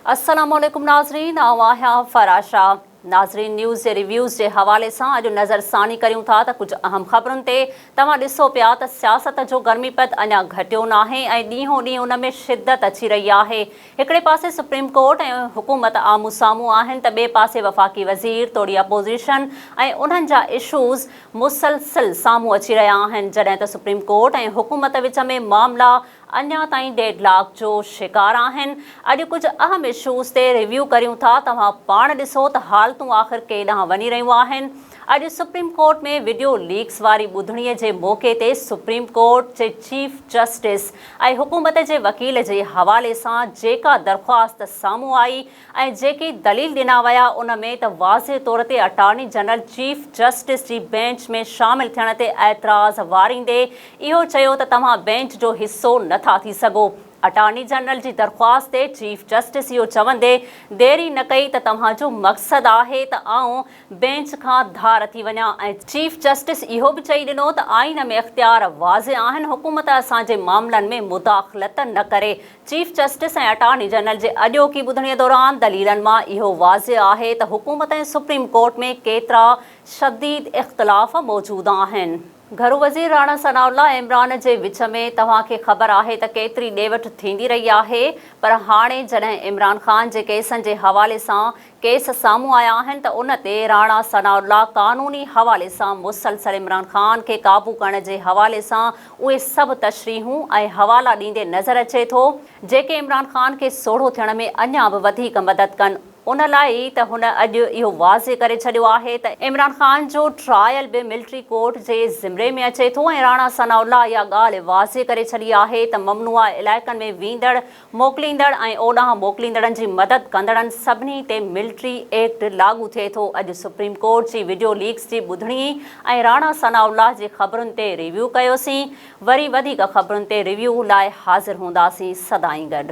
अस्सलामुअलैकुम नाज़रीन, आवां फराशा नाज़रीन न्यूज़ जे रिव्यूज़ के हवाले से अॼु नज़रसानी करूँ था तो कुछ अहम खबरुनि ते तव्हां ॾिसो पिया त सियासत जो गर्मीपद अञा घटियो नाहे ऐं ॾींहों ॾींहुं उन में शिद्दत अची रही आहे। हिकिड़े पासे सुप्रीम कोर्ट ऐं हुकूमत आमू साम्हूं आहिनि त ॿिए पासे वफ़ाक़ी वज़ीर तोड़ी अपोज़िशन ऐं उन्हनि जा इशूज़ मुसलसिल साम्हूं अची रहिया आहिनि, जॾहिं त सुप्रीम कोर्ट ऐं हुकूमत विच में मामला अञा ताईं डेडलॉक जो शिकार आहिनि। अॼु कुछ अहम इशूज़ ते रिव्यू करूं था, तव्हां पाण ॾिसो त हालतूं आख़िर केॾांहुं वञी रहियूं आहिनि। अॼु सुप्रीम कोर्ट में वीडियो लीक्स वारी ॿुधणीअ जे मौक़े ते सुप्रीम कोर्ट जे चीफ जस्टिस ऐं हुकूमत जे वकील जे हवाले सां जेका दरख़्वास्त साम्हूं आई ऐं जेकी दलील ॾिना विया उन में त वाज़े तौर ते attorney general chief justice G bench में शामिल थियण ते ऐतराज़ वारींदे इहो चयो त तव्हां बेंच जो हिसो नथा थी सघो। अटॉर्नी जनरल जी दरख़्वास्त ते चीफ जस्टिस इहो चवंदे देरी न कई त तव्हांजो मक़सदु आहे त आउं बेंच खां धार थी वञा ऐं चीफ जस्टिस इहो बि चई ॾिनो त आइन में इख़्तियार वाज़े आहिनि, हुकूमत असांजे मामलनि में मुदाख़लत न करे। चीफ जस्टिस ऐं अटॉर्नी जनरल जे अॼोकी ॿुधणीअ दौरान दलीलनि मां इहो वाज़े आहे त हुकूमत ऐं सुप्रीम कोर्ट में केतिरा शदीद इख़्तिलाफ़ मौजूदु आहिनि। घरू वज़ीर राणा सनाउल्लाह इमरान जे विच में तव्हांखे ख़बर आहे त केतिरी ॾे वठि थींदी रही आहे, पर हाणे जॾहिं इमरान ख़ान जे केसनि जे हवाले सां केस साम्हूं आया आहिनि त उन ते राणा सनाउल्लाह क़ानूनी हवाले सां मुसलसल इमरान ख़ान खे क़ाबू करण जे हवाले सां उहे सभु तशरीहूं ऐं हवाला ॾींदे नज़र अचे थो जेके इमरान ख़ान खे सोढ़ो थियण में अञा बि वधीक मदद कनि। उन लाइ त हुन अॼु इहो वाज़े करे छॾियो आहे त इमरान ख़ान जो ट्रायल बि मिलिट्री कोर्ट जे ज़िम्मे में अचे थो ऐं राणा सनाउल्लाह इहा ॻाल्हि वाज़े करे छॾी आहे त ममनुआ इलाइक़नि में वेंदड़ मोकिलींदड़ ऐं ओॾांहुं मोकिलींदड़नि जी मदद कंदड़नि सभिनी ते मिलिट्री एक्ट लागू थिए थो। अॼु सुप्रीम कोर्ट जी वीडियो लीक्स जी ॿुधणी ऐं राणा सनाउल्लाह जी ख़बरुनि ते रिव्यू कयोसीं। वरी वधीक ख़बरुनि ते रिव्यू लाइ हाज़िर हूंदासीं सदाईं गॾु।